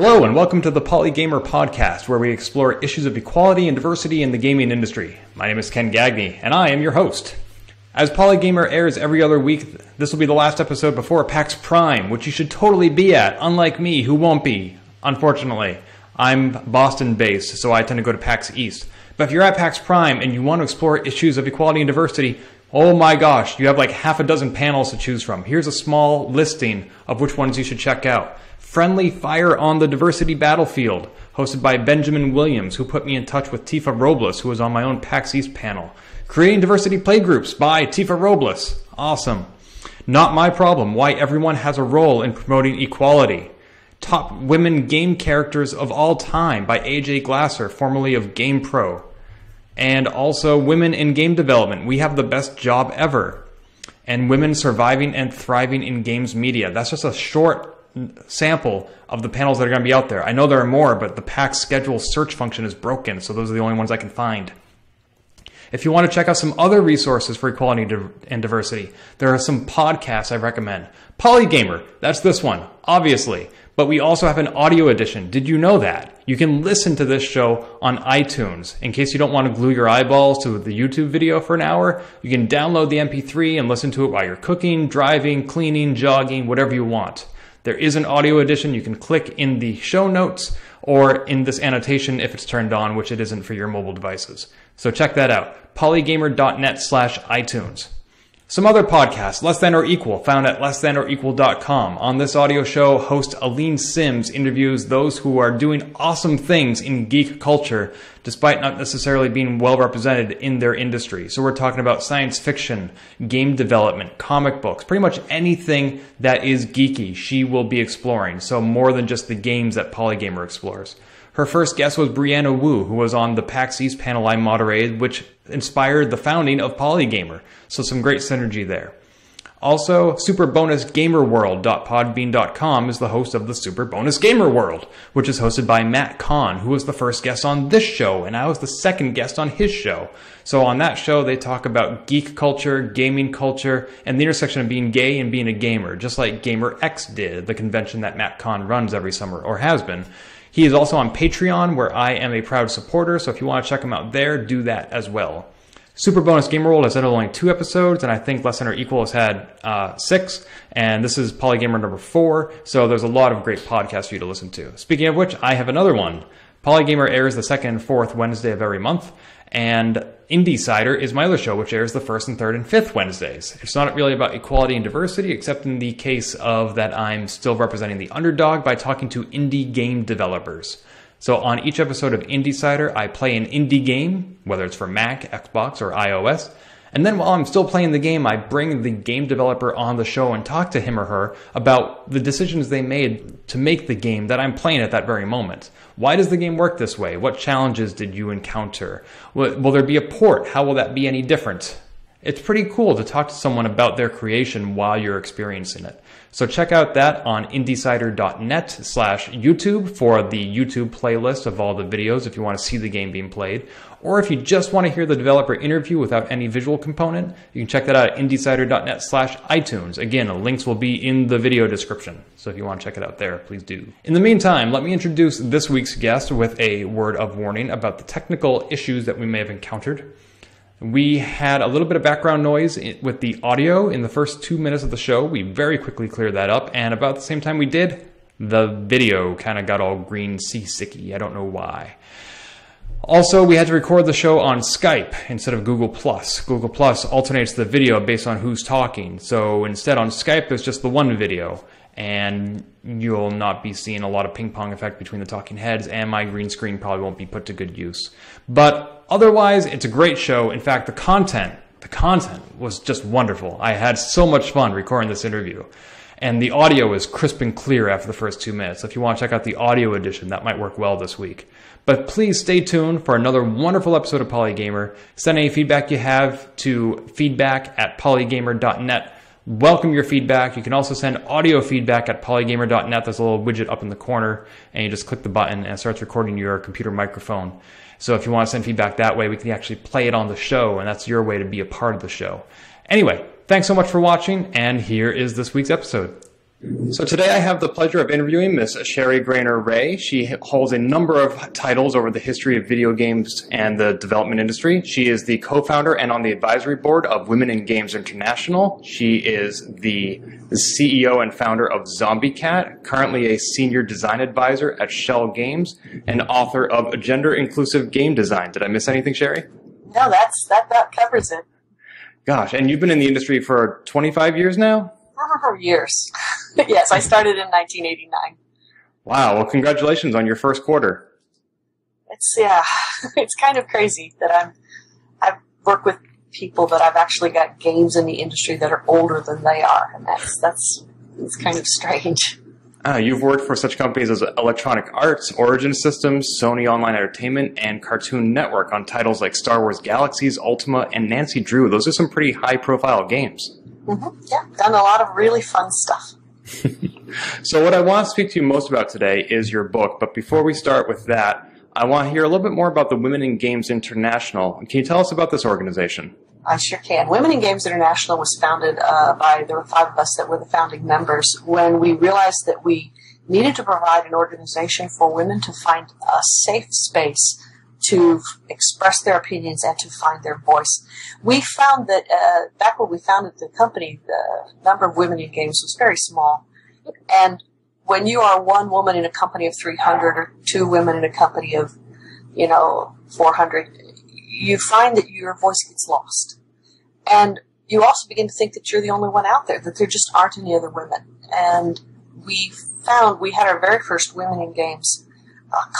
Hello and welcome to the Polygamer podcast, where we explore issues of equality and diversity in the gaming industry. My name is Ken Gagney, and I am your host. As Polygamer airs every other week, this will be the last episode before PAX Prime, which you should totally be at, unlike me, who won't be, unfortunately. I'm Boston-based, so I tend to go to PAX East. But if you're at PAX Prime and you want to explore issues of equality and diversity, oh my gosh, you have like half a dozen panels to choose from. Here's a small listing of which ones you should check out. Friendly Fire on the Diversity Battlefield, hosted by Benjamin Williams, who put me in touch with Tifa Robles, who was on my own PAX East panel. Creating Diversity Playgroups by Tifa Robles. Awesome. Not My Problem, Why Everyone Has a Role in Promoting Equality. Top Women Game Characters of All Time by AJ Glasser, formerly of GamePro. And also Women in Game Development, We Have the Best Job Ever. And Women Surviving and Thriving in Games Media. That's just a short sample of the panels that are going to be out there. I know there are more, but the PAX schedule search function is broken, so those are the only ones I can find. If you want to check out some other resources for equality and diversity, there are some podcasts I recommend. Polygamer, that's this one, obviously. But we also have an audio edition. Did you know that? You can listen to this show on iTunes. In case you don't want to glue your eyeballs to the YouTube video for an hour, you can download the MP3 and listen to it while you're cooking, driving, cleaning, jogging, whatever you want. There is an audio edition. You can click in the show notes or in this annotation if it's turned on, which it isn't for your mobile devices. So check that out. Polygamer.net/iTunes. Some other podcasts, Less Than or Equal, found at lessthanorequal.com. On this audio show, host Aline Sims interviews those who are doing awesome things in geek culture, despite not necessarily being well represented in their industry. So we're talking about science fiction, game development, comic books, pretty much anything that is geeky she will be exploring. So more than just the games that Polygamer explores. Her first guest was Brianna Wu, who was on the PAX East panel I moderated, which inspired the founding of Polygamer. So some great synergy there. Also, SuperBonusGamerWorld.podbean.com is the host of the Super Bonus Gamer World, which is hosted by Matt Kahn, who was the first guest on this show, and I was the second guest on his show. So on that show, they talk about geek culture, gaming culture, and the intersection of being gay and being a gamer, just like GamerX did, the convention that Matt Kahn runs every summer, or has been. He is also on Patreon, where I am a proud supporter, so if you want to check him out there, do that as well. Super Bonus Gamer World has had only 2 episodes, and I think Less Than or Equal has had 6, and this is Polygamer number 4, so there's a lot of great podcasts for you to listen to. Speaking of which, I have another one. Polygamer airs the 2nd and 4th Wednesday of every month, and Indie is my other show, which airs the 1st and 3rd and 5th Wednesdays. It's not really about equality and diversity, except in the case of that I'm still representing the underdog by talking to indie game developers. So on each episode of Indie, I play an indie game, whether it's for Mac, Xbox, or iOS. And then while I'm still playing the game, I bring the game developer on the show and talk to him or her about the decisions they made to make the game that I'm playing at that very moment. Why does the game work this way? What challenges did you encounter? Will there be a port? How will that be any different? It's pretty cool to talk to someone about their creation while you're experiencing it. So check out that on indiecider.net/YouTube for the YouTube playlist of all the videos if you want to see the game being played. Or if you just want to hear the developer interview without any visual component, you can check that out at indiecider.net/iTunes. Again, links will be in the video description. So if you want to check it out there, please do. In the meantime, let me introduce this week's guest with a word of warning about the technical issues that we may have encountered. We had a little bit of background noise with the audio in the first 2 minutes of the show. We very quickly cleared that up, and about the same time we did, the video kind of got all green seasicky. I don't know why. Also, we had to record the show on Skype instead of Google+. Google+ alternates the video based on who's talking. So instead on Skype, there's just the one video, and you'll not be seeing a lot of ping-pong effect between the talking heads, and my green screen probably won't be put to good use. But otherwise, it's a great show. In fact, the content was just wonderful. I had so much fun recording this interview. And the audio is crisp and clear after the first 2 minutes. So if you want to check out the audio edition, that might work well this week. But please stay tuned for another wonderful episode of Polygamer. Send any feedback you have to feedback@polygamer.net. Welcome your feedback. You can also send audio feedback at polygamer.net. There's a little widget up in the corner, and you just click the button and it starts recording your computer microphone. So if you want to send feedback that way, we can actually play it on the show, and that's your way to be a part of the show. Anyway, thanks so much for watching, and here is this week's episode. So today I have the pleasure of interviewing Miss Sheri Graner Ray. She holds a number of titles over the history of video games and the development industry. She is the co-founder and on the advisory board of Women in Games International. She is the CEO and founder of Zombie Cat, currently a senior design advisor at Shell Games, and author of Gender Inclusive Game Design. Did I miss anything, Sheri? No, that covers it. Gosh, and you've been in the industry for 25 years now? For years. Yes, I started in 1989. Wow, well, congratulations on your first quarter. It's kind of crazy that I've worked with people that I've actually got games in the industry that are older than they are, and it's kind of strange. You've worked for such companies as Electronic Arts, Origin Systems, Sony Online Entertainment, and Cartoon Network on titles like Star Wars Galaxies, Ultima, and Nancy Drew. Those are some pretty high-profile games. Mm-hmm. Yeah, done a lot of really fun stuff. So what I want to speak to you most about today is your book. But before we start with that, I want to hear a little bit more about the Women in Games International. Can you tell us about this organization? I sure can. Women in Games International was founded there were 5 of us that were the founding members when we realized that we needed to provide an organization for women to find a safe space to express their opinions and to find their voice. We found that back when we founded the company, the number of women in games was very small. And when you are one woman in a company of 300 or 2 women in a company of, 400, you find that your voice gets lost. And you also begin to think that you're the only one out there, that there just aren't any other women. And we had our very first Women in Games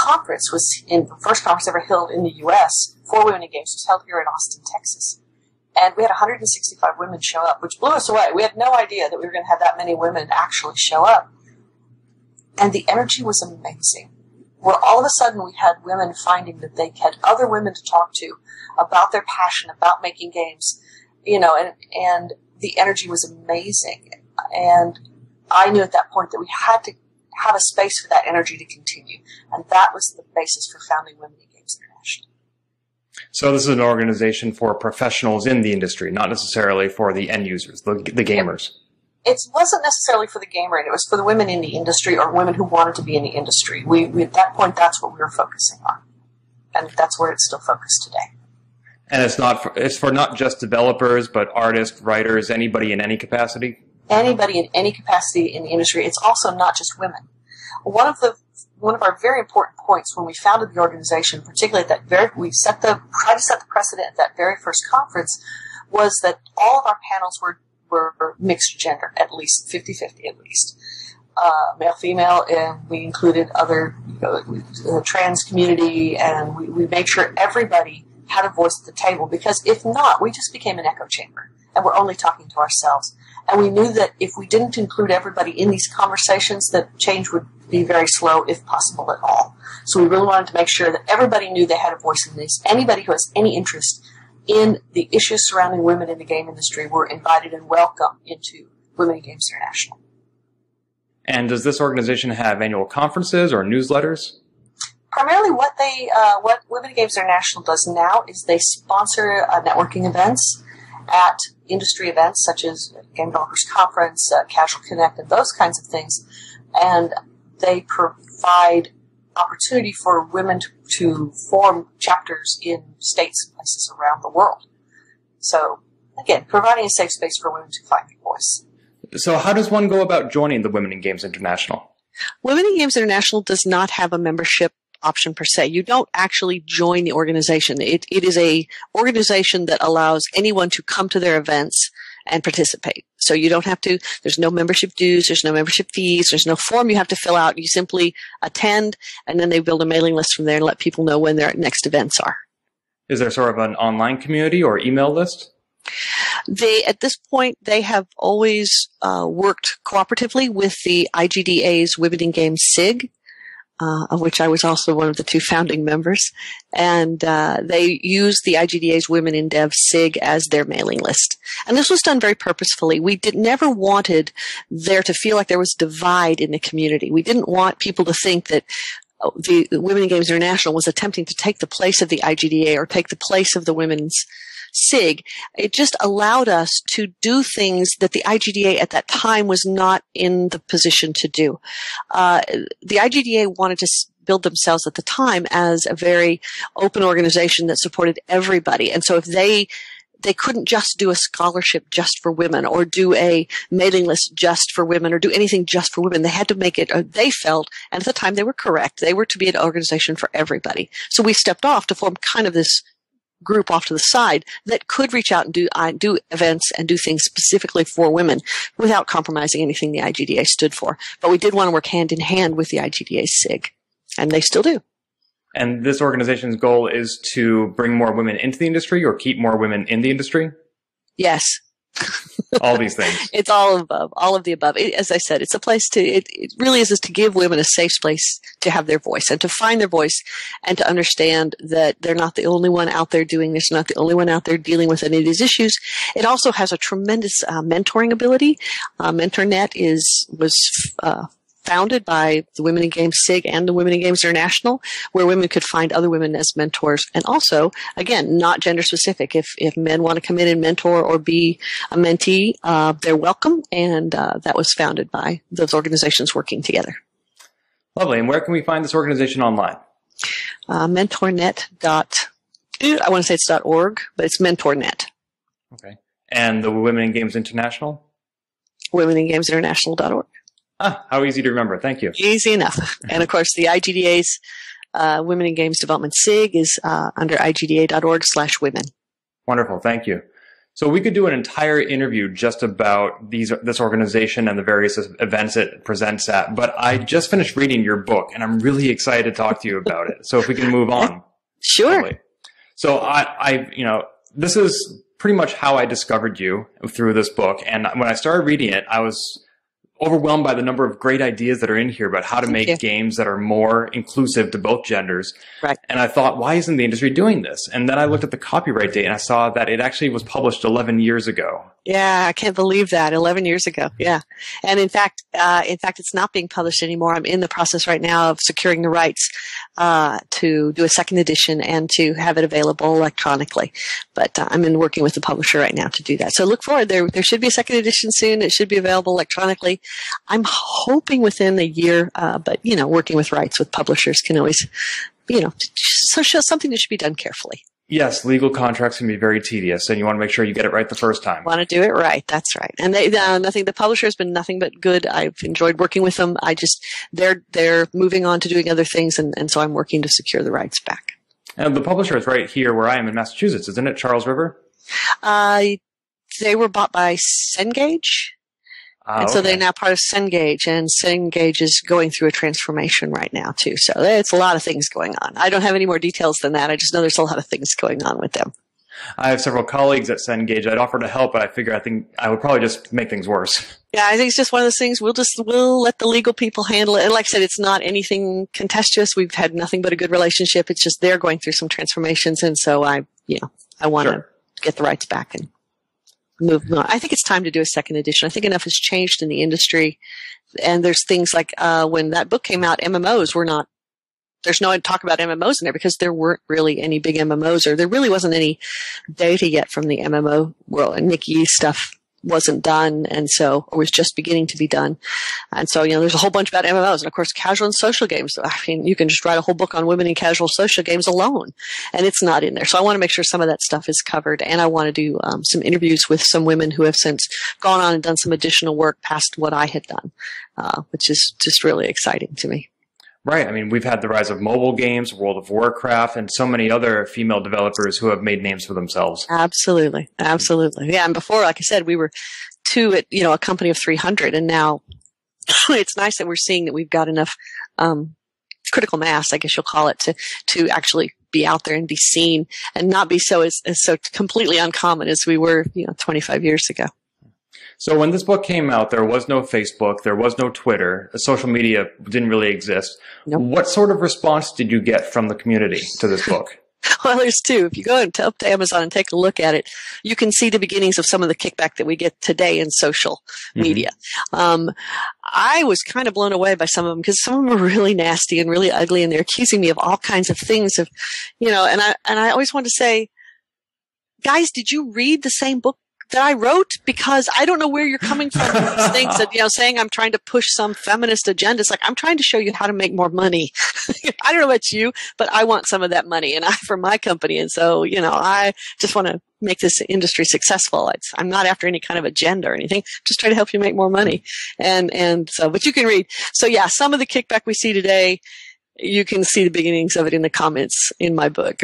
conference the first conference ever held in the U.S. for Women in Games was held here in Austin, Texas. And we had 165 women show up, which blew us away. We had no idea that we were going to have that many women actually show up. And the energy was amazing. Where all of a sudden we had women finding that they had other women to talk to about their passion, about making games, and the energy was amazing. And I knew at that point that we had to have a space for that energy to continue. And that was the basis for founding Women in Games International. So this is an organization for professionals in the industry, not necessarily for the end users, the gamers. It wasn't necessarily for the gamer, it was for the women in the industry or women who wanted to be in the industry. We at that point, that's what we were focusing on. And that's where it's still focused today. And it's for not just developers, but artists, writers, anybody in any capacity? Anybody in any capacity in the industry. It's also not just women. One of our very important points when we founded the organization, particularly at that we tried to set the precedent at that very first conference, was that all of our panels were mixed gender, at least 50-50 at least. Male, female, and we included other the trans community, and we made sure everybody had a voice at the table, because if not, we just became an echo chamber, and we're only talking to ourselves. And we knew that if we didn't include everybody in these conversations, that change would be very slow, if possible at all. So we really wanted to make sure that everybody knew they had a voice in this. Anybody who has any interest in the issues surrounding women in the game industry were invited and welcome into Women in Games International. And does this organization have annual conferences or newsletters? Primarily what Women in Games International does now is they sponsor networking events at industry events such as Game Developers Conference, Casual Connect, and those kinds of things. And they provide opportunity for women to form chapters in states and places around the world. So, again, providing a safe space for women to find their voice. So how does one go about joining the Women in Games International? Women in Games International does not have a membership option per se. You don't actually join the organization. It is a organization that allows anyone to come to their events and participate. So you don't have to, there's no membership dues, there's no membership fees, there's no form you have to fill out. You simply attend, and then they build a mailing list from there and let people know when their next events are. Is there sort of an online community or email list? At this point, they have always worked cooperatively with the IGDA's Women in Games SIG, of which I was also one of the 2 founding members. And they use the IGDA's Women in Dev SIG as their mailing list. And this was done very purposefully. We never wanted there to feel like there was divide in the community. We didn't want people to think that the Women in Games International was attempting to take the place of the IGDA or take the place of the women's SIG, it just allowed us to do things that the IGDA at that time was not in the position to do. The IGDA wanted to build themselves at the time as a very open organization that supported everybody. And so if they couldn't just do a scholarship just for women or do a mailing list just for women or do anything just for women. They had to make it, they felt, and at the time they were correct, they were to be an organization for everybody. So we stepped off to form kind of this group off to the side that could reach out and do events and do things specifically for women without compromising anything the IGDA stood for. But we did want to work hand in hand with the IGDA SIG, and they still do. And this organization's goal is to bring more women into the industry or keep more women in the industry? Yes. All these things. It's all of the above. As I said, it's a place it really is to give women a safe place to have their voice and to find their voice and to understand that they're not the only one out there doing this, not the only one out there dealing with any of these issues. It also has a tremendous mentoring ability. MentorNet was founded by the Women in Games SIG and the Women in Games International, where women could find other women as mentors. And also, again, not gender specific. If men want to come in and mentor or be a mentee, they're welcome. And that was founded by those organizations working together. Lovely. And where can we find this organization online? MentorNet. I want to say it's .org, but it's MentorNet. Okay. And the Women in Games International? WomenInGamesInternational.org. How easy to remember. Thank you. Easy enough. And of course, the IGDA's Women in Games Development SIG is under igda.org/women. Wonderful. Thank you. So we could do an entire interview just about this organization and the various events it presents at, but I just finished reading your book and I'm really excited to talk to you about it. So if we can move on. Sure. Probably. So this is pretty much how I discovered you through this book. And when I started reading it, I was overwhelmed by the number of great ideas that are in here about how to make games that are more inclusive to both genders. Right. And I thought, why isn't the industry doing this? And then I looked at the copyright date and I saw that it actually was published 11 years ago. Yeah, I can't believe that. 11 years ago. Yeah. And in fact, it's not being published anymore. I'm in the process right now of securing the rights to do a second edition and to have it available electronically. But I'm working with the publisher right now to do that. So look forward. There should be a second edition soon. It should be available electronically. I'm hoping within a year, but working with rights with publishers can always, so show something that should be done carefully. Yes, legal contracts can be very tedious, and you want to make sure you get it right the first time. Want to do it right. That's right. And the publisher has been nothing but good. I've enjoyed working with them. They're moving on to doing other things, and so I'm working to secure the rights back. And the publisher is right here where I am in Massachusetts, isn't it? Charles River? They were bought by Cengage. And so they're now part of Cengage, and Cengage is going through a transformation right now, too. So it's a lot of things going on. I don't have any more details than that. I just know there's a lot of things going on with them. I have several colleagues at Cengage. I'd offer to help, but I think I would probably just make things worse. Yeah, I think it's just one of those things. We'll let the legal people handle it. And like I said, it's not anything contentious. We've had nothing but a good relationship. It's just they're going through some transformations, and so I want to get the rights back and move on. I think it's time to do a second edition. I think enough has changed in the industry. And there's things like when that book came out, MMOs were not, there's no talk about MMOs in there because there weren't really any big MMOs, or there really wasn't any data yet from the MMO world. And Nikki stuff wasn't done, and so it was just beginning to be done. And so, there's a whole bunch about MMOs. And of course, casual and social games. I mean, you can just write a whole book on women in casual social games alone, and it's not in there. So I want to make sure some of that stuff is covered, and I want to do some interviews with some women who have since gone on and done some additional work past what I had done, which is just really exciting to me. Right. I mean, we've had the rise of mobile games, World of Warcraft, and so many other female developers who have made names for themselves. Absolutely. Absolutely. Yeah. And before, like I said, we were two at, a company of 300. And now it's nice that we're seeing that we've got enough, critical mass, I guess you'll call it, to actually be out there and be seen and not be so completely uncommon as we were, 25 years ago. So when this book came out, there was no Facebook, there was no Twitter, social media didn't really exist. Nope. What sort of response did you get from the community to this book? Well, there's two. If you go up to Amazon and take a look at it, you can see the beginnings of some of the kickback that we get today in social media. I was kind of blown away by some of them because some of them are really nasty and really ugly, and they're accusing me of all kinds of things and I always want to say, guys, did you read the same book that I wrote? Because I don't know where you're coming from with these things that, saying I'm trying to push some feminist agenda. It's like, I'm trying to show you how to make more money. I don't know about you, but I want some of that money for my company. And so, I just want to make this industry successful. I'm not after any kind of agenda or anything. Just try to help you make more money. And so, but you can read. So yeah, some of the kickback we see today, you can see the beginnings of it in the comments in my book,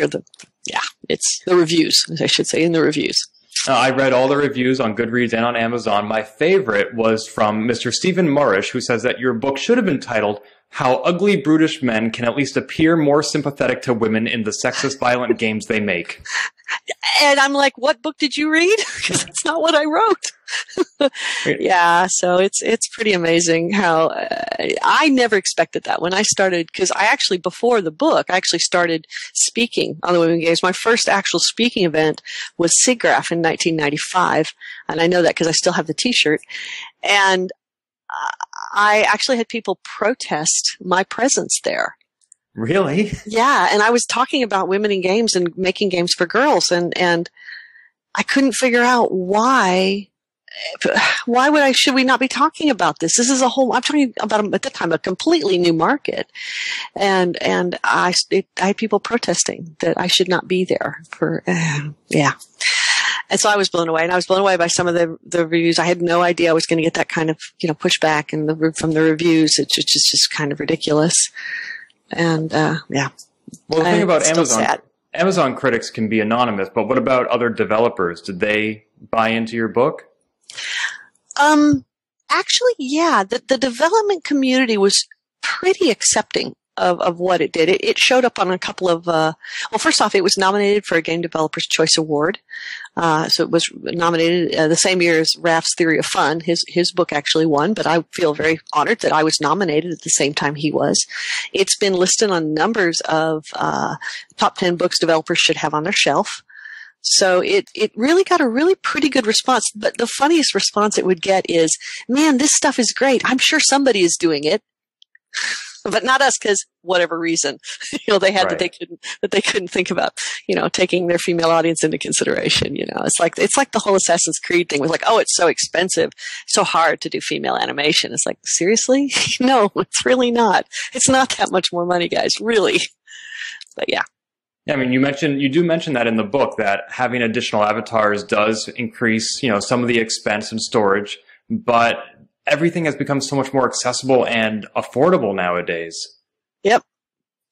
it's the reviews, I should say, in the reviews. I read all the reviews on Goodreads and on Amazon. My favorite was from Mr. Stephen Murish, who says that your book should have been titled How Ugly, Brutish Men Can At Least Appear More Sympathetic to Women in the Sexist, Violent Games They Make. And I'm like, what book did you read? Because that's not what I wrote. Yeah, so it's pretty amazing how I never expected that when I started, because before the book, I actually started speaking on the Women Games. My first actual speaking event was SIGGRAPH in 1995, and I know that because I still have the T-shirt. And I actually had people protest my presence there. Really? Yeah, and I was talking about women in games and making games for girls, and I couldn't figure out why should we not be talking about this? This is I'm talking about, at the time, a completely new market. And I had people protesting that I should not be there yeah. And so I was blown away, and I was blown away by some of the reviews. I had no idea I was going to get that kind of, pushback from the reviews. It's just kind of ridiculous. And, yeah. Well, the thing about Amazon critics can be anonymous, but what about other developers? Did they buy into your book? Actually, yeah. The development community was pretty accepting of what it did. It showed up on a couple of, first off, it was nominated for a Game Developer's Choice Award. So it was nominated the same year as Raf's Theory of Fun. His book actually won, but I feel very honored that I was nominated at the same time he was. It's been listed on numbers of top 10 books developers should have on their shelf. So it really got a really pretty good response. But the funniest response it would get is, man, this stuff is great. I'm sure somebody is doing it. But not us, because whatever reason, they had right. that they couldn't think about, taking their female audience into consideration. It's like the whole Assassin's Creed thing was like, oh, it's so expensive, so hard to do female animation. It's like, seriously? No, it's really not. It's not that much more money, guys, really. But yeah. Yeah, I mean, you do mention that in the book, that having additional avatars does increase, some of the expense and storage, but everything has become so much more accessible and affordable nowadays. Yep.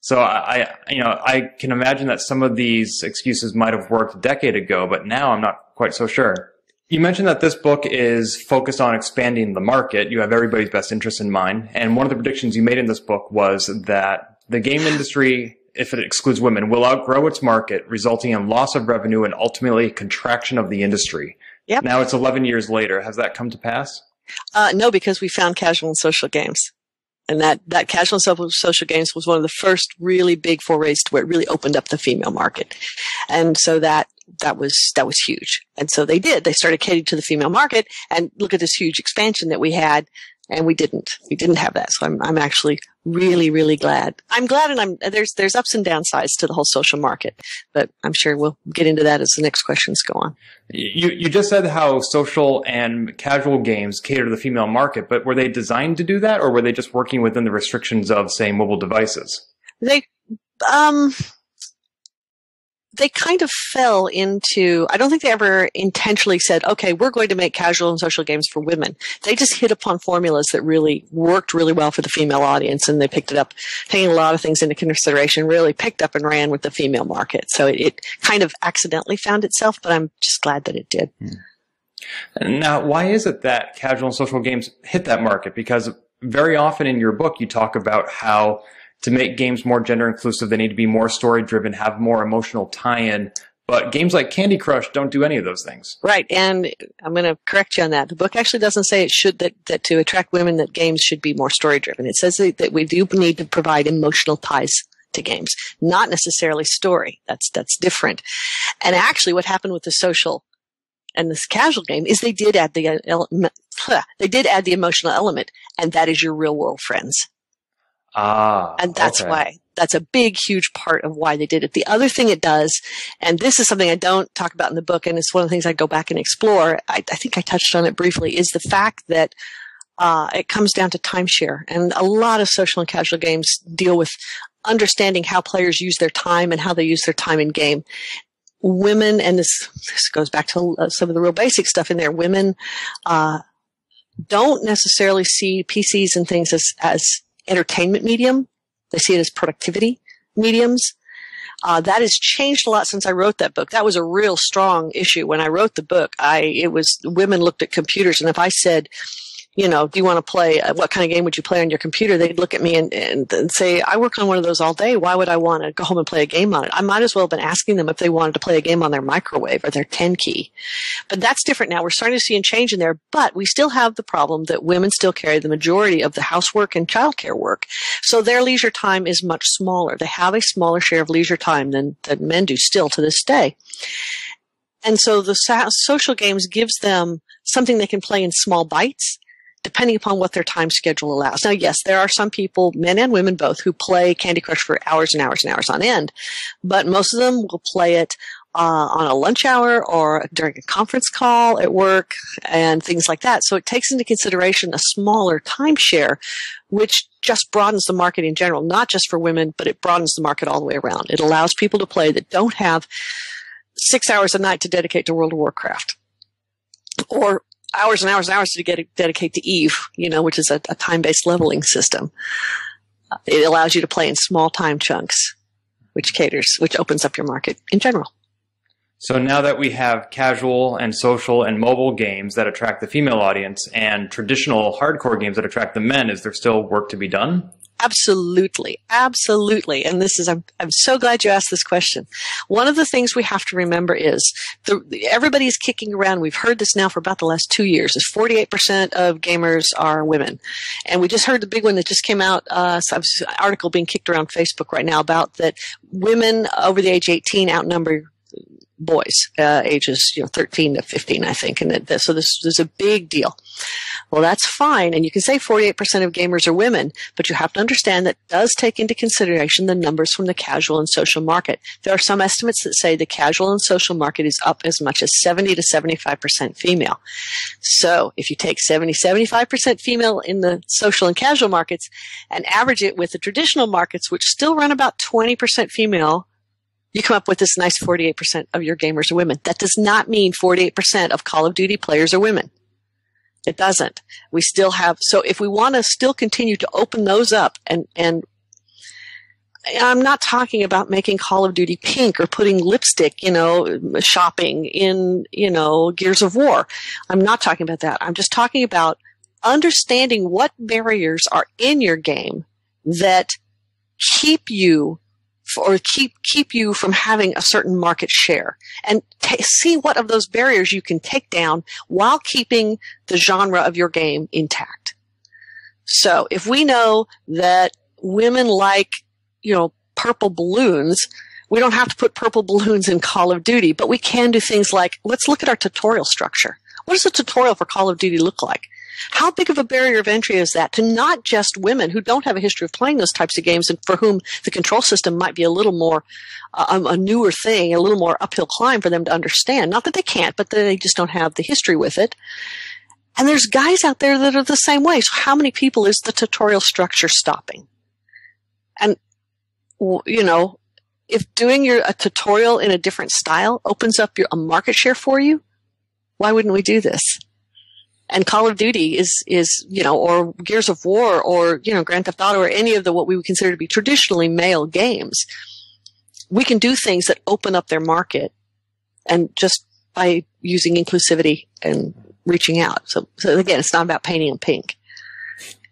So I can imagine that some of these excuses might have worked a decade ago, but now I'm not quite so sure. You mentioned that this book is focused on expanding the market. You have everybody's best interests in mind. And one of the predictions you made in this book was that the game industry, if it excludes women, will outgrow its market, resulting in loss of revenue and ultimately contraction of the industry. Yep. Now it's 11 years later. Has that come to pass? No, because we found casual and social games. And that casual and social games was one of the first really big forays to where it really opened up the female market. And so that was huge. And so they started catering to the female market, and look at this huge expansion that we had. And we didn't have that. So I'm actually really, really glad. I'm glad, and there's ups and downsides to the whole social market, but I'm sure we'll get into that as the next questions go on. You just said how social and casual games cater to the female market, but were they designed to do that, or were they just working within the restrictions of, say, mobile devices? They kind of fell into, I don't think they ever intentionally said, okay, we're going to make casual and social games for women. They just hit upon formulas that really worked really well for the female audience, and they picked it up, taking a lot of things into consideration, really picked up and ran with the female market. So it kind of accidentally found itself, but I'm just glad that it did. Now, why is it that casual and social games hit that market? Because very often in your book, you talk about how to make games more gender inclusive, they need to be more story driven, have more emotional tie-in. But games like Candy Crush don't do any of those things. Right. And I'm going to correct you on that. The book actually doesn't say it should, that to attract women, that games should be more story driven. It says that we do need to provide emotional ties to games, not necessarily story. That's different. And actually what happened with the social and this casual game is they did add the emotional element, and that is your real world friends. And that's why. That's a big, huge part of why they did it. The other thing it does, and this is something I don't talk about in the book, and it's one of the things I go back and explore, I think I touched on it briefly, is the fact that it comes down to timeshare. And a lot of social and casual games deal with understanding how players use their time and how they use their time in game. Women, and this goes back to some of the real basic stuff in there, women don't necessarily see PCs and things as entertainment medium. They see it as productivity mediums. That has changed a lot since I wrote that book. That was a real strong issue when I wrote the book. Women looked at computers, and if I said, do you want to play, what kind of game would you play on your computer? They'd look at me and say, I work on one of those all day. Why would I want to go home and play a game on it? I might as well have been asking them if they wanted to play a game on their microwave or their 10 key. But that's different now. We're starting to see a change in there, but we still have the problem that women still carry the majority of the housework and childcare work. So their leisure time is much smaller. They have a smaller share of leisure time than men do still to this day. And so the social games gives them something they can play in small bites, depending upon what their time schedule allows. Now, yes, there are some people, men and women both, who play Candy Crush for hours and hours and hours on end, but most of them will play it on a lunch hour or during a conference call at work and things like that. So it takes into consideration a smaller timeshare, which just broadens the market in general, not just for women, but it broadens the market all the way around. It allows people to play that don't have 6 hours a night to dedicate to World of Warcraft, or hours and hours and hours to dedicate to EVE, which is a time-based leveling system. It allows you to play in small time chunks, which opens up your market in general. So now that we have casual and social and mobile games that attract the female audience and traditional hardcore games that attract the men, is there still work to be done? Absolutely. Absolutely. And I'm so glad you asked this question. One of the things we have to remember is everybody's kicking around. We've heard this now for about the last 2 years, is 48% of gamers are women. And we just heard the big one that just came out, an article being kicked around Facebook right now about that women over the age 18 outnumber boys, ages 13 to 15, I think. And so this is a big deal. Well, that's fine. And you can say 48% of gamers are women, but you have to understand that does take into consideration the numbers from the casual and social market. There are some estimates that say the casual and social market is up as much as 70 to 75% female. So if you take 75% female in the social and casual markets and average it with the traditional markets, which still run about 20% female, you come up with this nice 48% of your gamers are women. That does not mean 48% of Call of Duty players are women. It doesn't. We still have, so if we want to still continue to open those up, and I'm not talking about making Call of Duty pink or putting lipstick, shopping in, Gears of War. I'm not talking about that. I'm just talking about understanding what barriers are in your game that keep you from having a certain market share, and see what of those barriers you can take down while keeping the genre of your game intact. So if we know that women like, purple balloons, we don't have to put purple balloons in Call of Duty, but we can do things like, let's look at our tutorial structure. What does a tutorial for Call of Duty look like? How big of a barrier of entry is that to not just women who don't have a history of playing those types of games and for whom the control system might be a little more a newer thing, a little more uphill climb for them to understand. Not that they can't, but they just don't have the history with it. And there's guys out there that are the same way. So how many people is the tutorial structure stopping? And, if doing a tutorial in a different style opens up a market share for you, why wouldn't we do this? And Call of Duty is or Gears of War or, Grand Theft Auto or any of what we would consider to be traditionally male games. We can do things that open up their market, and just by using inclusivity and reaching out. So again, it's not about painting them pink.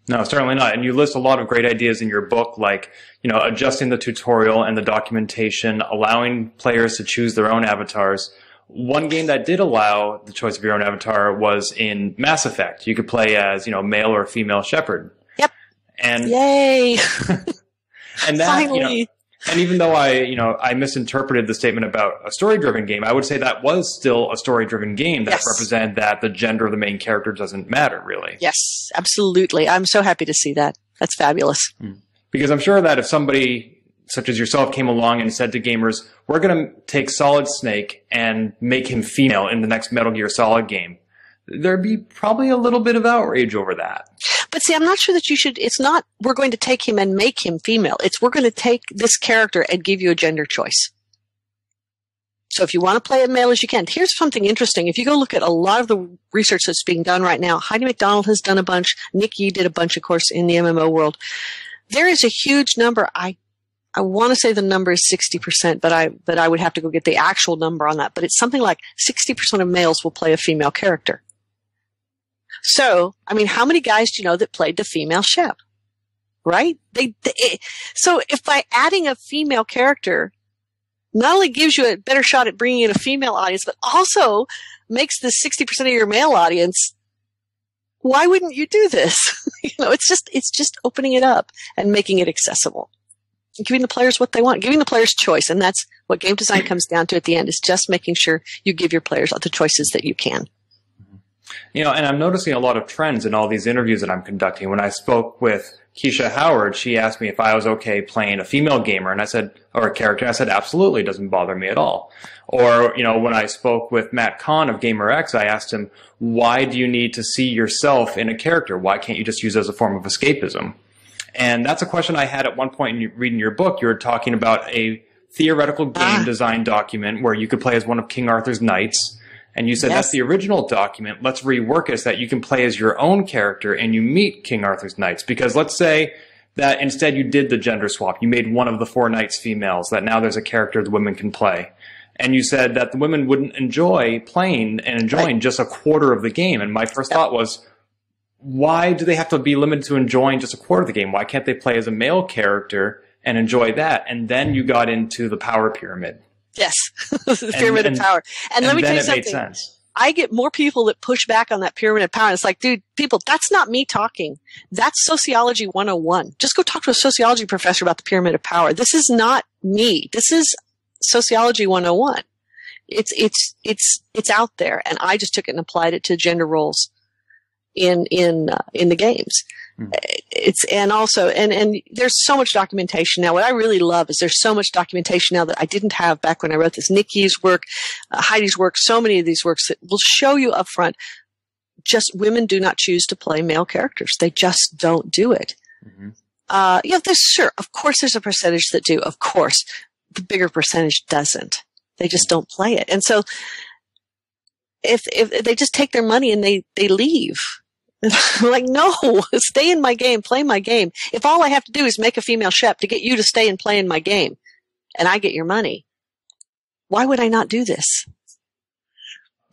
No, certainly not. And you list a lot of great ideas in your book, like, adjusting the tutorial and the documentation, allowing players to choose their own avatars. One game that did allow the choice of your own avatar was in Mass Effect. You could play as, male or female Shepard. Yep. And yay! And that, finally. And even though I misinterpreted the statement about a story-driven game, I would say that was still a story-driven game that represented that the gender of the main character doesn't matter, really. Yes, absolutely. I'm so happy to see that. That's fabulous. Because I'm sure that if somebody such as yourself came along and said to gamers, we're going to take Solid Snake and make him female in the next Metal Gear Solid game, there'd be probably a little bit of outrage over that. But see, I'm not sure that you should, it's not we're going to take him and make him female. It's we're going to take this character and give you a gender choice. So if you want to play it male as you can. Here's something interesting. If you go look at a lot of the research that's being done right now, Heidi McDonald has done a bunch. Nick Yee did a bunch, of course, in the MMO world. There is a huge number. I want to say the number is 60%, but I would have to go get the actual number on that. But it's something like 60% of males will play a female character. So, I mean, how many guys do you know that played the female Shep? Right? So if by adding a female character, not only gives you a better shot at bringing in a female audience, but also makes the 60% of your male audience, why wouldn't you do this? It's just opening it up and making it accessible. Giving the players what they want, giving the players choice. And that's what game design comes down to at the end, is just making sure you give your players the choices that you can. And I'm noticing a lot of trends in all these interviews that I'm conducting. When I spoke with Keisha Howard, she asked me if I was okay playing a female gamer, and I said, or a character, and I said, absolutely, it doesn't bother me at all. Or, when I spoke with Matt Kahn of GamerX, I asked him, why do you need to see yourself in a character? Why can't you just use it as a form of escapism? And that's a question I had at one point in reading your book. You were talking about a theoretical game design document where you could play as one of King Arthur's knights. And you said, that's the original document. Let's rework it so that you can play as your own character and you meet King Arthur's knights. Because let's say that instead you did the gender swap. You made one of the 4 knights females, that now there's a character the women can play. And you said that the women wouldn't enjoy playing and enjoying just a quarter of the game. And my first thought was, why do they have to be limited to enjoying just a quarter of the game? Why can't they play as a male character and enjoy that? And then you got into the power pyramid. Yes, the pyramid of power. And let me tell you something. I get more people that push back on that pyramid of power. And it's like, dude, people, that's not me talking. That's Sociology 101. Just go talk to a sociology professor about the pyramid of power. This is not me. This is Sociology 101. It's out there. And I just took it and applied it to gender roles in the games. And there's so much documentation now. What I really love is there's so much documentation now that I didn't have back when I wrote this. Nikki's work, Heidi's work, so many of these works that will show you up front, just women do not choose to play male characters. They just don't do it. Mm-hmm. Of course there's a percentage that do. Of course, the bigger percentage doesn't. They just don't play it. And so if they just take their money and they leave. I'm like, no, stay in my game, play my game. If all I have to do is make a female Shep to get you to stay and play in my game, and I get your money, why would I not do this?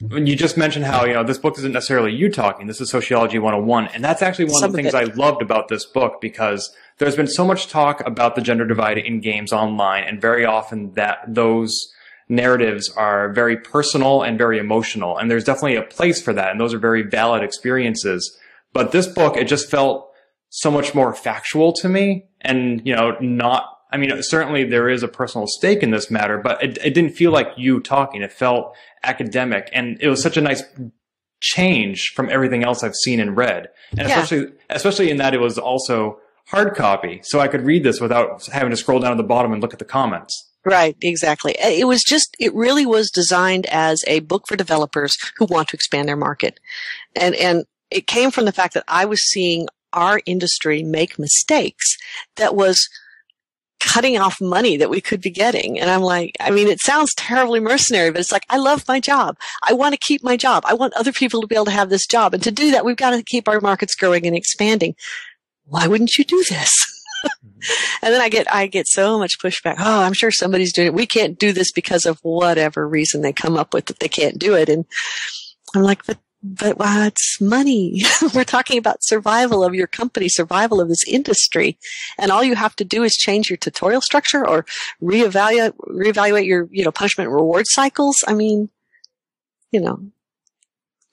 When you just mentioned how, this book isn't necessarily you talking, this is Sociology 101, and that's actually one of the things I loved about this book, because there's been so much talk about the gender divide in games online, and very often that those narratives are very personal and very emotional, and there's definitely a place for that, and those are very valid experiences. But this book, it just felt so much more factual to me, and certainly there is a personal stake in this matter, but it didn't feel like you talking. It felt academic, and it was such a nice change from everything else I've seen and read, and especially in that it was also hard copy, so I could read this without having to scroll down to the bottom and look at the comments. Right, exactly. It really was designed as a book for developers who want to expand their market. And it came from the fact that I was seeing our industry make mistakes that was cutting off money that we could be getting. And I'm like, it sounds terribly mercenary, but it's like, I love my job. I want to keep my job. I want other people to be able to have this job. And to do that, we've got to keep our markets growing and expanding. Why wouldn't you do this? And then I get so much pushback. Oh, I'm sure somebody's doing it. We can't do this because of whatever reason they come up with that they can't do it. And I'm like, but it's money. We're talking about survival of your company, survival of this industry. And all you have to do is change your tutorial structure or reevaluate your, punishment and reward cycles.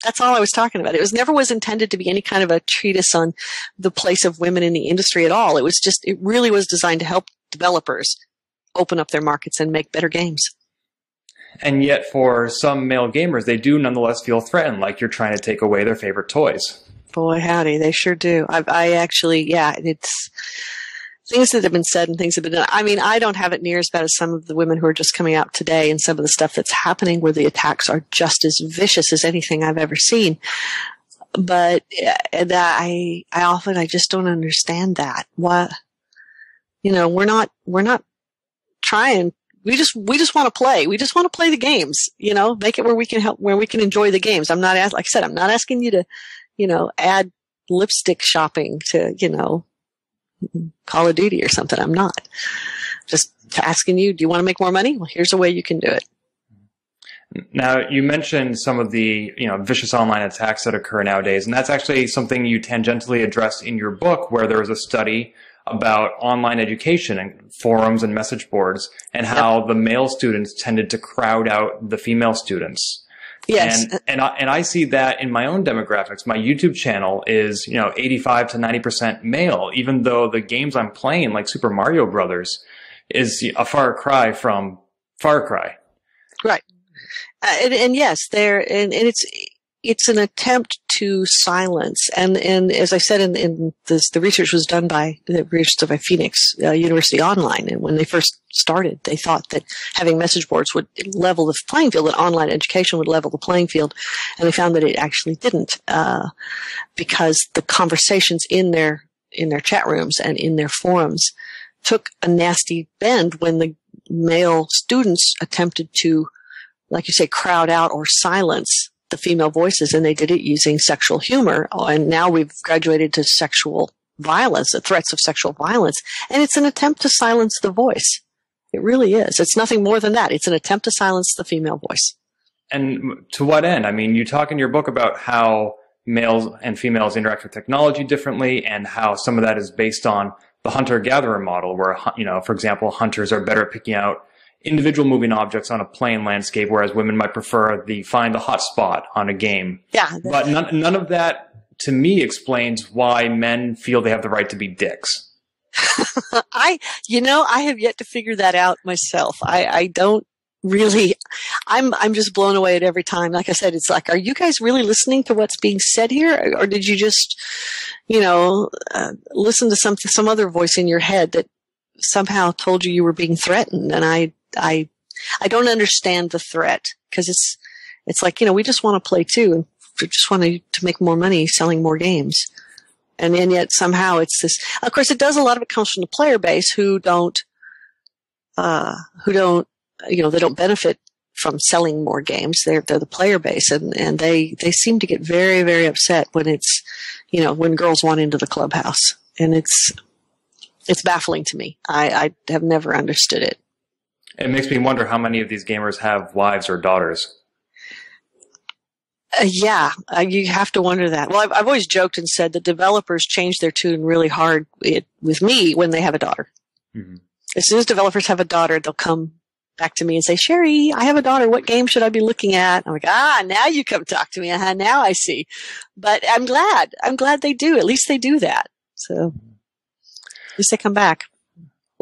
That's all I was talking about. It never was intended to be any kind of a treatise on the place of women in the industry at all. It really was designed to help developers open up their markets and make better games. And yet for some male gamers, they do nonetheless feel threatened, like you're trying to take away their favorite toys. Boy, howdy, they sure do. things that have been said and things that have been done. I mean, I don't have it near as bad as some of the women who are just coming out today, and some of the stuff that's happening where the attacks are just as vicious as anything I've ever seen. But I just don't understand that. What, we're not trying. We just want to play. We just want to play the games, make it where we can enjoy the games. I'm not asking you to, add lipstick shopping to, Call of Duty or something. I'm not. Just asking you, do you want to make more money? Well, here's a way you can do it. Now, you mentioned some of the, vicious online attacks that occur nowadays, and that's actually something you tangentially address in your book, where there was a study about online education and forums and message boards, and how the male students tended to crowd out the female students. Yes. And I see that in my own demographics. My YouTube channel is, 85 to 90% male, even though the games I'm playing, like Super Mario Brothers, is a far cry from Far Cry. Right. And yes, it's an attempt to silence. And as I said, in this, the research was done by Phoenix University Online. And when they first started, they thought that having message boards would level the playing field, that online education would level the playing field. And they found that it actually didn't, because the conversations in their chat rooms and in their forums took a nasty bend when the male students attempted to, like you say, crowd out or silence the female voices, and they did it using sexual humor. And now we've graduated to sexual violence, the threats of sexual violence. And it's an attempt to silence the voice. It really is. It's nothing more than that. It's an attempt to silence the female voice. And to what end? I mean, you talk in your book about how males and females interact with technology differently, and how some of that is based on the hunter-gatherer model, where, for example, hunters are better at picking out individual moving objects on a plain landscape, whereas women might prefer the find the hot spot on a game. Yeah. But none of that, to me, explains why men feel they have the right to be dicks. I have yet to figure that out myself. I don't really, I'm just blown away at every time. Like I said, it's like, are you guys really listening to what's being said here? Or did you just, listen to some other voice in your head that somehow told you were being threatened? And I don't understand the threat, because it's like, we just want to play too, and we just want to make more money selling more games. And yet somehow it's this, of course, it does, a lot of it comes from the player base who don't, they don't benefit from selling more games. They're the player base, and they seem to get very, very upset when it's, when girls want into the clubhouse. And it's baffling to me. I have never understood it. It makes me wonder how many of these gamers have wives or daughters. You have to wonder that. Well, I've always joked and said that developers change their tune really hard with me when they have a daughter. Mm-hmm. As soon as developers have a daughter, they'll come back to me and say, Sheri, I have a daughter. What game should I be looking at? I'm like, now you come talk to me. Now I see. But I'm glad they do. At least they do that. So at least they come back.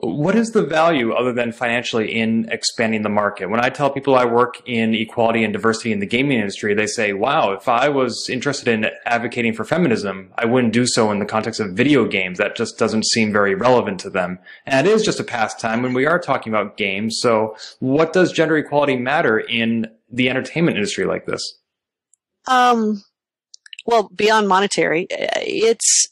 What is the value, other than financially, in expanding the market? When I tell people I work in equality and diversity in the gaming industry, they say, wow, if I was interested in advocating for feminism, I wouldn't do so in the context of video games. That just doesn't seem very relevant to them. And it is just a pastime when we are talking about games. So what does gender equality matter in the entertainment industry like this? Well, beyond monetary, it's...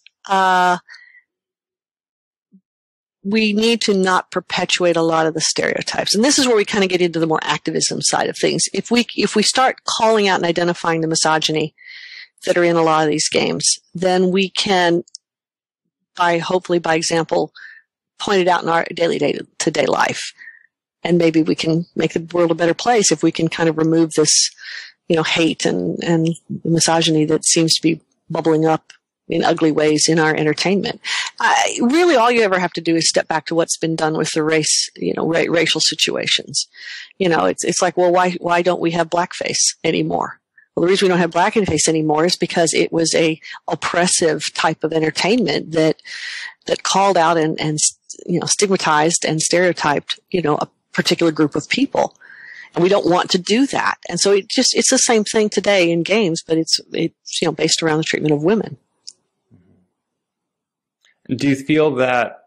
we need to not perpetuate a lot of the stereotypes. And this is where we kind of get into the more activism side of things. If we start calling out and identifying the misogyny that are in a lot of these games, then we can, hopefully by example, point it out in our daily day-to-day life. And maybe we can make the world a better place if we can kind of remove this, hate and misogyny that seems to be bubbling up in ugly ways in our entertainment. Really, all you ever have to do is step back to what's been done with the racial situations. It's like, well, why don't we have blackface anymore? Well, the reason we don't have blackface anymore is because it was a oppressive type of entertainment that called out and stigmatized and stereotyped, a particular group of people. And we don't want to do that. And so it's the same thing today in games, but it's based around the treatment of women. Do you feel that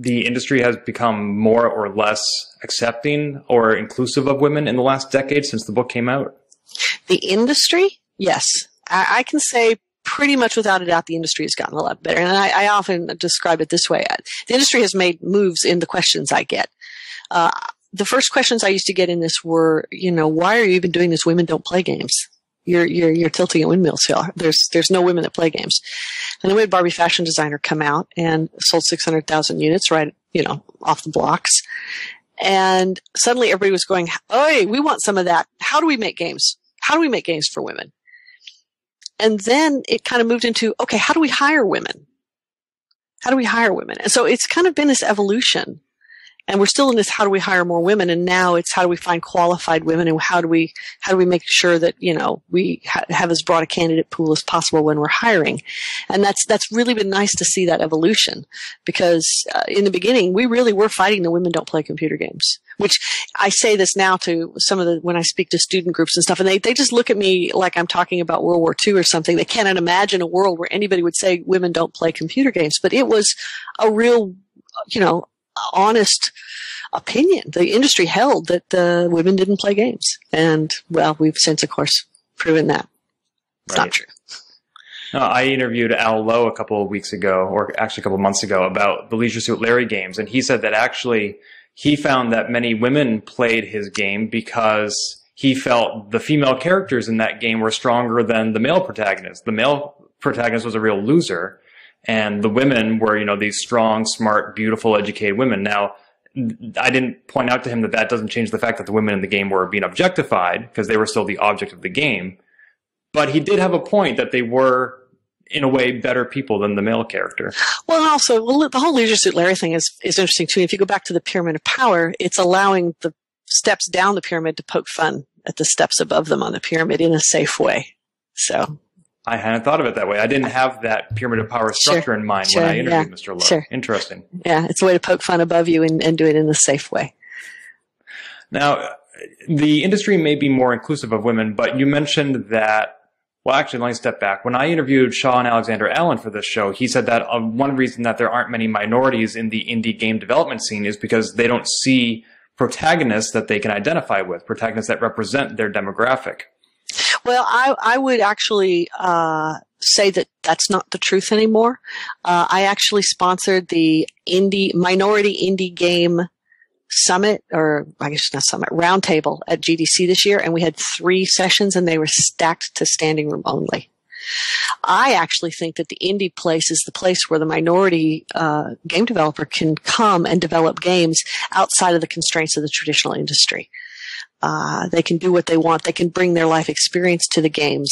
the industry has become more or less accepting or inclusive of women in the last decade since the book came out? The industry? Yes. I can say pretty much without a doubt the industry has gotten a lot better. And I often describe it this way. The industry has made moves in the questions I get. The first questions I used to get in this were, why are you even doing this? Women don't play games. You're tilting at windmills here. There's no women that play games. And then we had Barbie Fashion Designer come out and sold 600,000 units right, off the blocks. And suddenly everybody was going, oh, hey, we want some of that. How do we make games? How do we make games for women? And then it kind of moved into, okay, how do we hire women? How do we hire women? And so it's kind of been this evolution. And we're still in this, how do we hire more women? And now it's how do we find qualified women, and how do we make sure that, we have as broad a candidate pool as possible when we're hiring. And that's really been nice to see that evolution, because in the beginning, we really were fighting the women don't play computer games, which I say this now to when I speak to student groups and stuff, and they just look at me like I'm talking about World War II or something. They cannot imagine a world where anybody would say women don't play computer games, but it was a real, honest opinion. The industry held that the women didn't play games. And, well, we've since, of course, proven that it's not true. I interviewed Al Lowe a couple of weeks ago, or actually a couple of months ago, about the Leisure Suit Larry games. And he said that actually he found that many women played his game because he felt the female characters in that game were stronger than the male protagonist. The male protagonist was a real loser, and the women were, these strong, smart, beautiful, educated women. Now, I didn't point out to him that doesn't change the fact that the women in the game were being objectified, because they were still the object of the game. But he did have a point that they were, in a way, better people than the male character. Well, and also, the whole Leisure Suit Larry thing is interesting too. If you go back to the Pyramid of Power, it's allowing the steps down the pyramid to poke fun at the steps above them on the pyramid in a safe way. So I hadn't thought of it that way. I didn't have that Pyramid of Power structure in mind when I interviewed Mr. Lowe. Sure. Interesting. Yeah, it's a way to poke fun above you and do it in a safe way. Now, the industry may be more inclusive of women, but you mentioned that, well, actually, let me step back. When I interviewed Sean Alexander Allen for this show, he said that one reason that there aren't many minorities in the indie game development scene is because they don't see protagonists that they can identify with, protagonists that represent their demographic. Well, I would actually say that that's not the truth anymore. I actually sponsored the Minority Indie Game Summit, or I guess not summit, roundtable at GDC this year, and we had 3 sessions, and they were stacked to standing room only. I actually think that the indie place is the place where the minority game developer can come and develop games outside of the constraints of the traditional industry. They can do what they want. They can bring their life experience to the games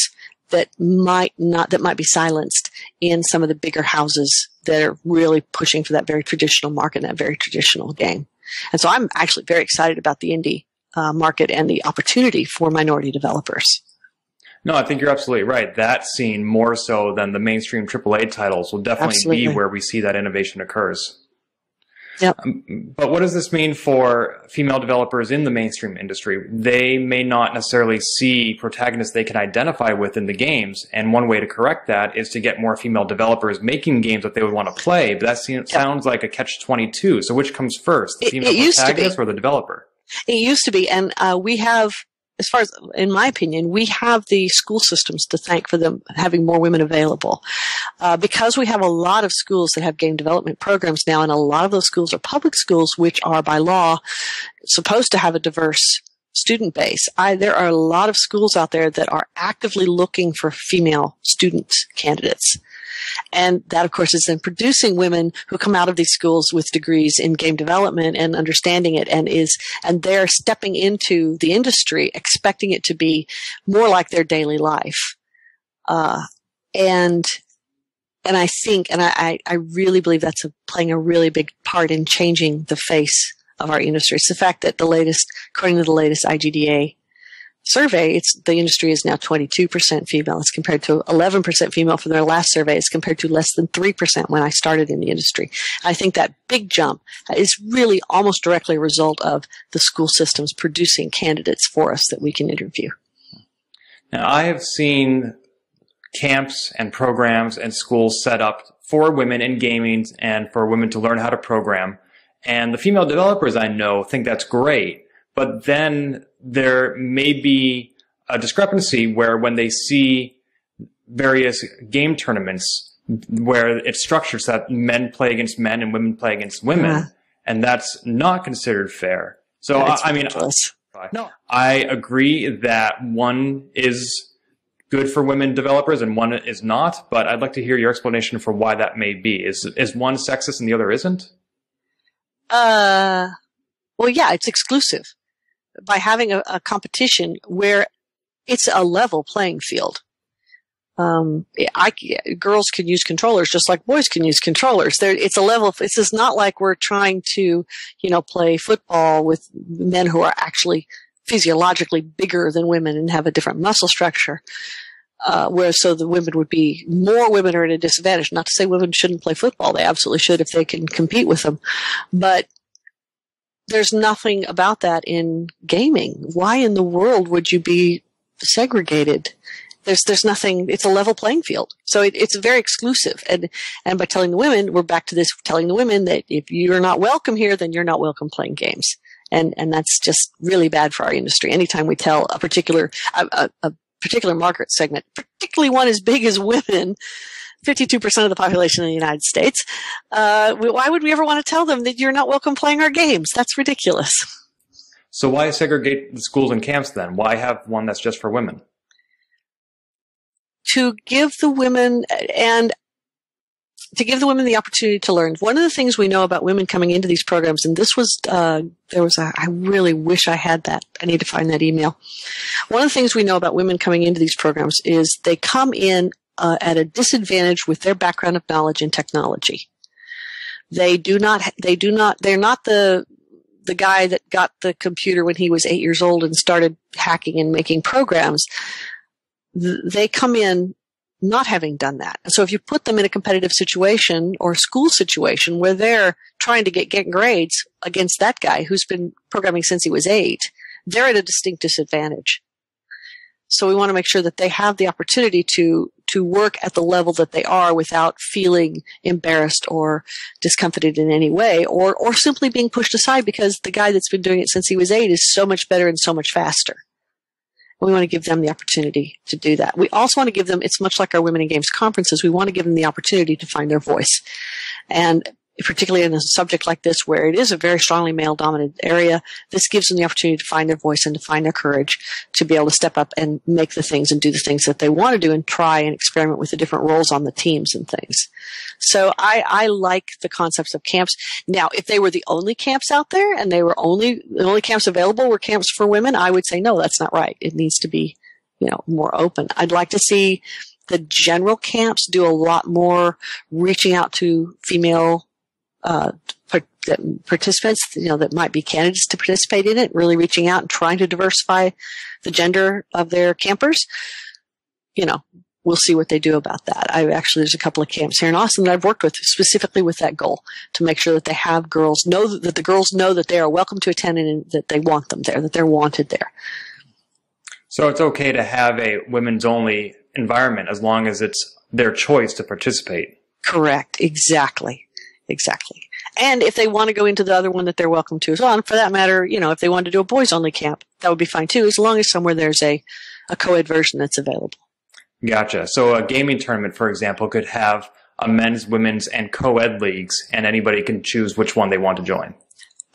that might be silenced in some of the bigger houses that are really pushing for that very traditional market and that very traditional game. And so I'm actually very excited about the indie market and the opportunity for minority developers. No, I think you're absolutely right. That scene, more so than the mainstream AAA titles, will definitely be where we see that innovation occurs. Yep. But what does this mean for female developers in the mainstream industry? They may not necessarily see protagonists they can identify with in the games, and one way to correct that is to get more female developers making games that they would want to play. But that sounds like a catch-22. So which comes first, the female protagonist or the developer? It used to be, and we have, as far as, in my opinion, we have the school systems to thank for them having more women available. Because we have a lot of schools that have game development programs now, and a lot of those schools are public schools, which are by law supposed to have a diverse student base. There are a lot of schools out there that are actively looking for female student candidates. And that, of course, is then producing women who come out of these schools with degrees in game development and understanding it, and they're stepping into the industry expecting it to be more like their daily life. And I think, and I really believe that's playing a really big part in changing the face of our industry. It's the fact that according to the latest IGDA survey, the industry is now 22% female. It's compared to 11% female from their last survey. It's compared to less than 3% when I started in the industry. I think that big jump is really almost directly a result of the school systems producing candidates for us that we can interview. Now, I have seen camps and programs and schools set up for women in gaming and for women to learn how to program. And the female developers I know think that's great. But then there may be a discrepancy where when they see various game tournaments where it's structured so that men play against men and women play against women, and that's not considered fair. So, I mean, no, I agree that one is good for women developers and one is not, but I'd like to hear your explanation for why that may be. Is one sexist and the other isn't? Well, yeah, it's exclusive. By having a competition where it's a level playing field. Girls can use controllers just like boys can use controllers. It's a level. It's just not like we're trying to, play football with men who are actually physiologically bigger than women and have a different muscle structure. Whereas so the women would be, more women are at a disadvantage. Not to say women shouldn't play football. They absolutely should if they can compete with them. But there's nothing about that in gaming. Why in the world would you be segregated? There's nothing. It's a level playing field. So it's very exclusive. And by telling the women, we're back to this, telling the women that if you're not welcome here, then you're not welcome playing games. And that's just really bad for our industry. Anytime we tell a particular market segment, particularly one as big as women, 52% of the population in the United States, why would we ever want to tell them that you're not welcome playing our games? That's ridiculous. So why segregate the schools and camps then? Why have one that's just for women? To give the women the opportunity to learn. One of the things we know about women coming into these programs, and this was, I really wish I had that. I need to find that email. One of the things we know about women coming into these programs is they come in at a disadvantage with their background of knowledge in technology. They're not the guy that got the computer when he was 8 years old and started hacking and making programs. They come in not having done that. And so if you put them in a competitive situation or school situation where they're trying to get grades against that guy who's been programming since he was 8, they're at a distinct disadvantage. So we want to make sure that they have the opportunity to work at the level that they are without feeling embarrassed or discomfited in any way, or simply being pushed aside because the guy that's been doing it since he was 8 is so much better and so much faster. We want to give them the opportunity to do that. We also want to give them, it's much like our Women in Games conferences, we want to give them the opportunity to find their voice. And particularly in a subject like this where it is a very strongly male-dominated area, this gives them the opportunity to find their voice and to find their courage to be able to step up and make the things and do the things that they want to do and try and experiment with the different roles on the teams and things. So I like the concepts of camps. Now, if they were the only camps out there and they were the only camps available were camps for women, I would say, no, that's not right. It needs to be, more open. I'd like to see the general camps do a lot more reaching out to female participants, that might be candidates to participate in it, really reaching out and trying to diversify the gender of their campers. We'll see what they do about that. There's a couple of camps here in Austin that I've worked with specifically with that goal, to make sure that they have girls that the girls know that they are welcome to attend and that they want them there, that they're wanted there. So it's okay to have a women's only environment as long as it's their choice to participate. Correct. Exactly. And if they want to go into the other one, that they're welcome to as well. And for that matter, if they want to do a boys only camp, that would be fine too, as long as somewhere there's a co-ed version that's available. Gotcha. So a gaming tournament, for example, could have a men's, women's, and co-ed leagues, and anybody can choose which one they want to join.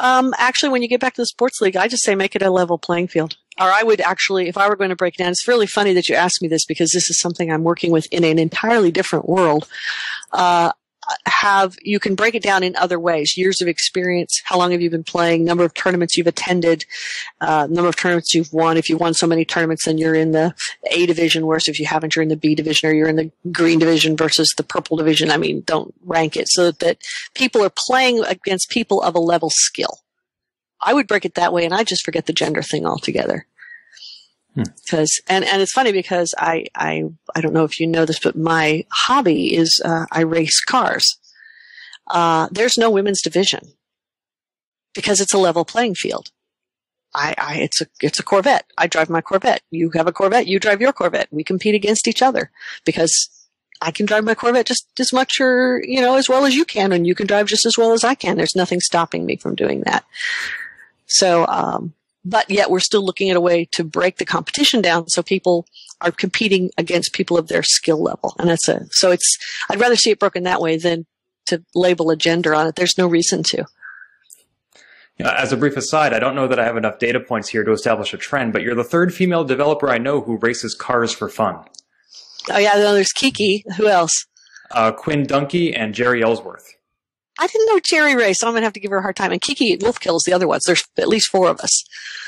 Actually, when you get back to the sports league, I just say make it a level playing field. Or I would actually, if I were going to break it down, it's really funny that you asked me this because this is something I'm working with in an entirely different world. You can break it down in other ways. Years of experience, how long have you been playing, number of tournaments you've attended, number of tournaments you've won. If you've won so many tournaments, then you're in the A division, whereas if you haven't, you're in the B division, or you're in the green division versus the purple division. I mean, don't rank it so that people are playing against people of a level skill. I would break it that way, and I just forget the gender thing altogether. Because and it's funny because I don't know if you know this, but my hobby is I race cars. There's no women's division because it's a level playing field. It's a Corvette. I drive my Corvette. You have a Corvette. You drive your Corvette. We compete against each other because I can drive my Corvette just as much or, as well as you can, and you can drive just as well as I can. There's nothing stopping me from doing that. So, but yet we're still looking at a way to break the competition down so people are competing against people of their skill level. And I'd rather see it broken that way than to label a gender on it. There's no reason to. As a brief aside, I don't know that I have enough data points here to establish a trend, but you're the third female developer I know who races cars for fun. Oh yeah, there's Kiki. Who else? Quinn Dunkey and Jerry Ellsworth. I didn't know Jerry raced, so I'm going to have to give her a hard time. And Kiki Wolfkill is the other ones. There's at least 4 of us.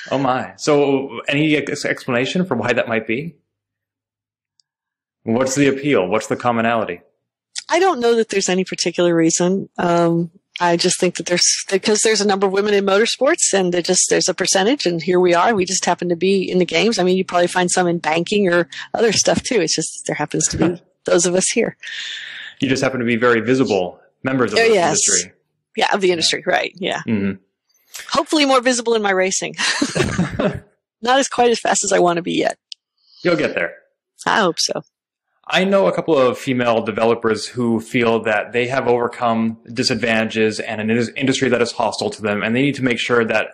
Oh my. So any explanation for why that might be? What's the appeal? What's the commonality? I don't know that there's any particular reason. I just think that because there's a number of women in motorsports and there's a percentage, and here we are. We just happen to be in the games. I mean, you probably find some in banking or other stuff too. It's just there happens to be those of us here. You just happen to be very visible members of the industry. Yeah, of the industry, right. Yeah. Mm-hmm. Hopefully more visible in my racing. Not as quite as fast as I want to be yet. You'll get there. I hope so. I know a couple of female developers who feel that they have overcome disadvantages and an industry that is hostile to them, and they need to make sure that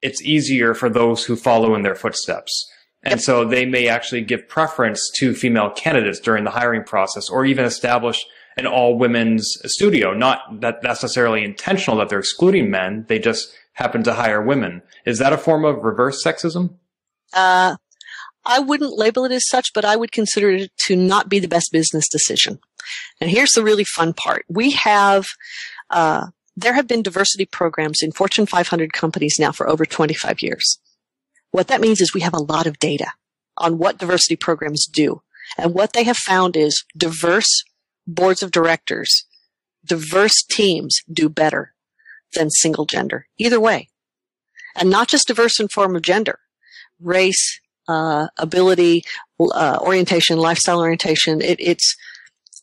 it's easier for those who follow in their footsteps. And so they may actually give preference to female candidates during the hiring process, or even establish an all-women's studio. Not that that's necessarily intentional that they're excluding men, they just happen to hire women. Is that a form of reverse sexism? I wouldn't label it as such, but I would consider it to not be the best business decision. And here's the really fun part. We have, there have been diversity programs in Fortune 500 companies now for over 25 years. What that means is we have a lot of data on what diversity programs do. And what they have found is diverse boards of directors, diverse teams do better than single gender, either way. And not just diverse in form of gender, race, ability, orientation, lifestyle orientation. It's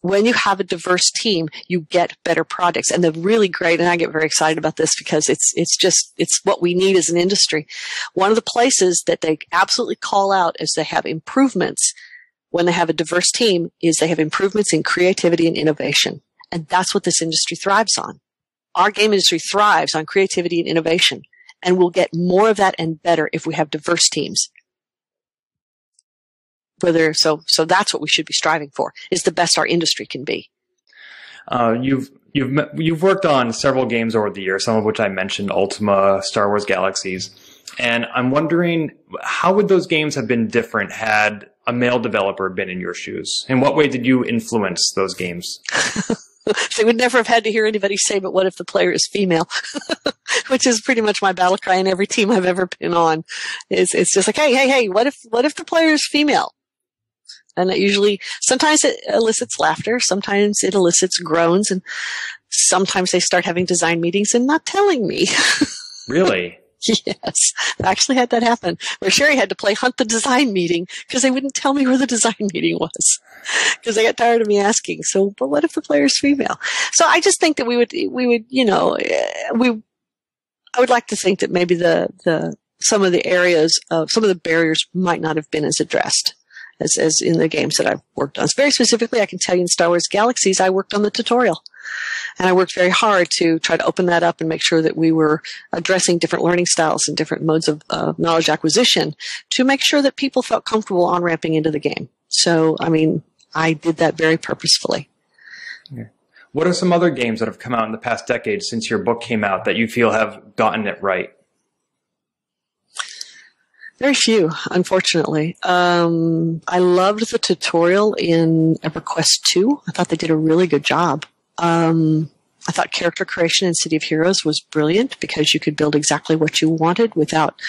when you have a diverse team, you get better products. And the really great, and I get very excited about this because it's what we need as an industry. One of the places that they absolutely call out as they have improvements when they have a diverse team is they have improvements in creativity and innovation. And that's what this industry thrives on. Our game industry thrives on creativity and innovation. And we'll get more of that and better if we have diverse teams. So that's what we should be striving for, is the best our industry can be. You've worked on several games over the years, some of which I mentioned, Ultima, Star Wars Galaxies. And I'm wondering, how would those games have been different had a male developer been in your shoes? In what way did you influence those games? They would never have had to hear anybody say, but what if the player is female? Which is pretty much my battle cry in every team I've ever been on. It's just like, hey, what if the player is female? And it usually, sometimes it elicits laughter, sometimes it elicits groans, and sometimes they start having design meetings and not telling me. Really? Yes. I actually had that happen, where Sheri had to play hunt the design meeting because they wouldn't tell me where the design meeting was because they got tired of me asking. So, but what if the player's female? So I just think that we would, I would like to think that maybe some of the areas of some of the barriers might not have been as addressed as in the games that I've worked on. Very specifically, I can tell you in Star Wars Galaxies, I worked on the tutorial. And I worked very hard to try to open that up and make sure that we were addressing different learning styles and different modes of knowledge acquisition to make sure that people felt comfortable on-ramping into the game. So, I mean, I did that very purposefully. Okay. What are some other games that have come out in the past decade since your book came out that you feel have gotten it right? Very few, unfortunately. I loved the tutorial in EverQuest 2. I thought they did a really good job. I thought character creation in City of Heroes was brilliant because you could build exactly what you wanted without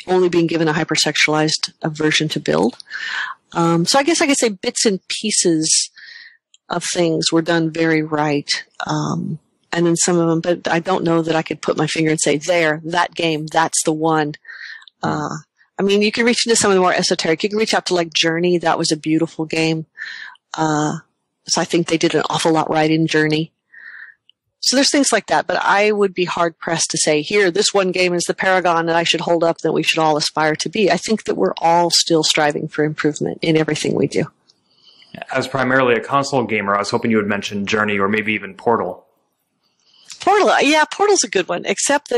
only being given a hypersexualized version to build. So I guess I could say bits and pieces of things were done very right. And then some of them, but I don't know that I could put my finger and say, that game, that's the one. I mean, you can reach into some of the more esoteric. You can reach out to like Journey. That was a beautiful game. So I think they did an awful lot right in Journey. So there's things like that, but I would be hard pressed to say, here, this one game is the paragon that I should hold up that we should all aspire to be. I think that we're all still striving for improvement in everything we do. As primarily a console gamer, I was hoping you would mention Journey or maybe even Portal. Portal, yeah, Portal's a good one. Except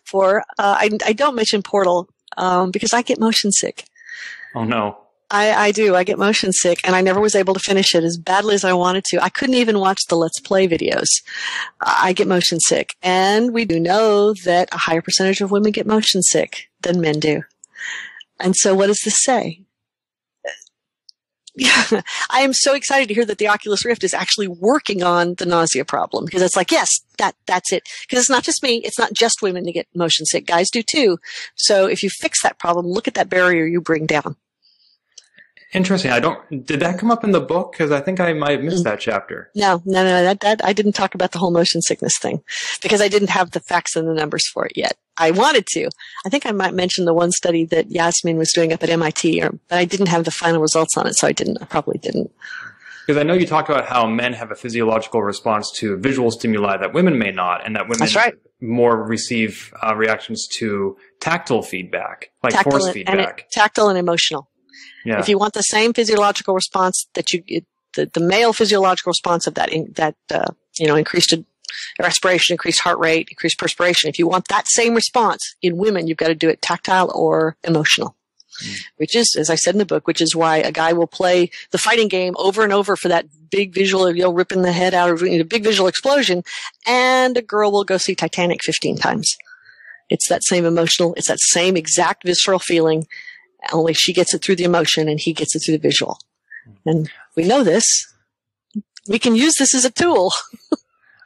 for I don't mention Portal because I get motion sick. Oh no. I do. I get motion sick, and I never was able to finish it as badly as I wanted to. I couldn't even watch the Let's Play videos. I get motion sick, and we do know that a higher percentage of women get motion sick than men do. And so, what does this say? Yeah, I am so excited to hear that the Oculus Rift is actually working on the nausea problem, because it's like, yes, that's it. Because it's not just me. It's not just women that get motion sick. Guys do too. So if you fix that problem, look at that barrier you bring down. Interesting. Did that come up in the book? Because I think I might have missed that chapter. No. That I didn't talk about the whole motion sickness thing because I didn't have the facts and the numbers for it yet. I wanted to. I think I might mention the one study that Yasmin was doing up at MIT, but I didn't have the final results on it, so I probably didn't. Because I know you talked about how men have a physiological response to visual stimuli that women may not, and that women more receive reactions to tactile feedback, like force feedback. Tactile and emotional. Yeah. If you want the same physiological response that the male physiological response of that increased respiration, increased heart rate, increased perspiration. If you want that same response in women, you've got to do it tactile or emotional. Which is, as I said in the book, which is why a guy will play the fighting game over and over for that big visual, ripping the head out of a big visual explosion, and a girl will go see Titanic 15 times. It's that same emotional, it's that same exact visceral feeling, only she gets it through the emotion and he gets it through the visual. And we know this. We can use this as a tool.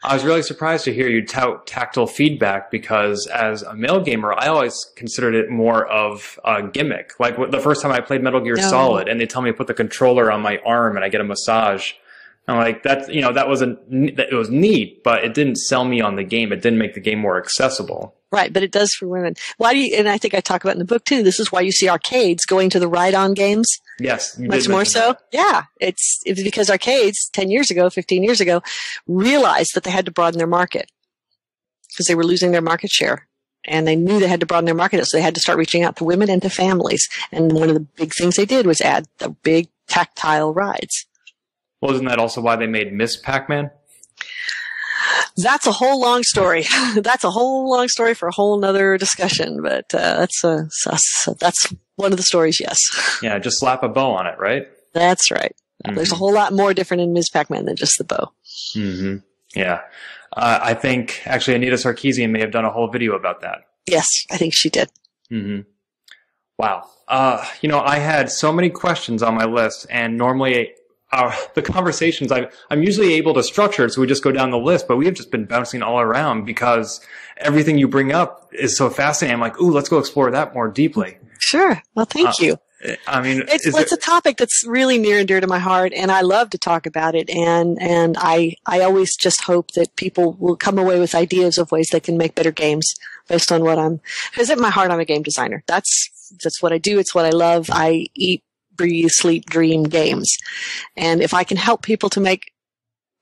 I was really surprised to hear you tout tactile feedback because as a male gamer, I always considered it more of a gimmick. Like the first time I played Metal Gear Solid and they tell me to put the controller on my arm and I get a massage. I'm like, it was neat, but it didn't sell me on the game. It didn't make the game more accessible. Right, but it does for women. And I think I talk about in the book too, this is why you see arcades going to the ride-on games. Yes. Much more so. That. Yeah. It's because arcades 10 years ago, 15 years ago, realized that they had to broaden their market because they were losing their market share. And they knew they had to broaden their market, so they had to start reaching out to women and to families. And one of the big things they did was add the big tactile rides. Well, isn't that also why they made Miss Pac-Man? That's a whole long story. That's a whole long story for a whole nother discussion. But that's one of the stories, yes. Yeah, just slap a bow on it, right? That's right. Mm-hmm. There's a whole lot more different in Ms. Pac-Man than just the bow. Mm-hmm. Yeah. I think, actually, Anita Sarkeesian may have done a whole video about that. Yes, I think she did. Mm-hmm. Wow. I had so many questions on my list, and normally the conversations, I'm usually able to structure it, so we just go down the list, but we have just been bouncing all around because everything you bring up is so fascinating. I'm like, ooh, let's go explore that more deeply. Sure. Well, thank you. I mean, it's a topic that's really near and dear to my heart, and I love to talk about it. And I always just hope that people will come away with ideas of ways they can make better games based on because at my heart, I'm a game designer. That's what I do. It's what I love. I eat, breathe, sleep, dream games. And if I can help people to make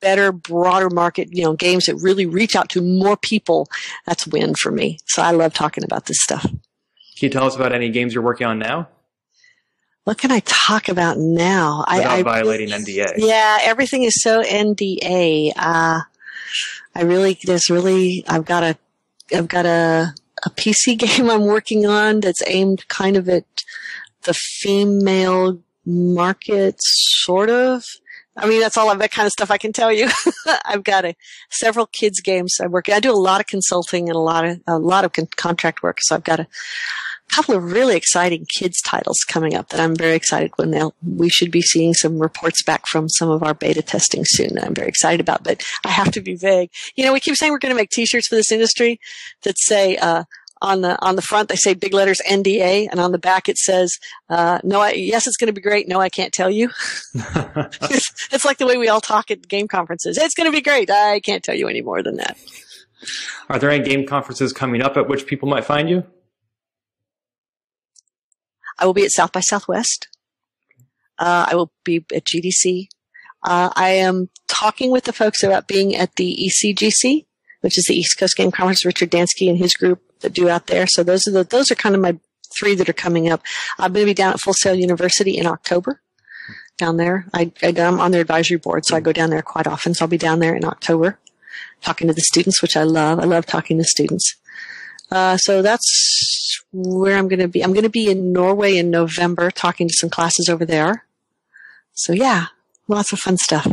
better, broader market, games that really reach out to more people, that's a win for me. So I love talking about this stuff. Can you tell us about any games you're working on now? What can I talk about now? Without violating NDA. Yeah, everything is so NDA. I've got a PC game I'm working on that's aimed kind of at the female market, sort of. I mean, that's all that kind of stuff I can tell you. I've got several kids games I work. I do a lot of consulting and a lot of contract work. So I've got a couple of really exciting kids titles coming up that I'm very excited we should be seeing some reports back from some of our beta testing soon that I'm very excited about, but I have to be vague. We keep saying we're going to make t-shirts for this industry that say, on the front, they say big letters NDA, and on the back it says, yes, it's going to be great. No, I can't tell you. It's like the way we all talk at game conferences. It's going to be great. I can't tell you any more than that. Are there any game conferences coming up at which people might find you? I will be at South by Southwest. I will be at GDC. I am talking with the folks about being at the ECGC, which is the East Coast Game Conference, Richard Dansky and his group that do out there. So those are kind of my three that are coming up. I'm going to be down at Full Sail University in October down there. I'm on their advisory board, so I go down there quite often. So I'll be down there in October talking to the students, which I love. I love talking to students. So that's where I'm going to be. I'm going to be in Norway in November talking to some classes over there. So yeah, lots of fun stuff.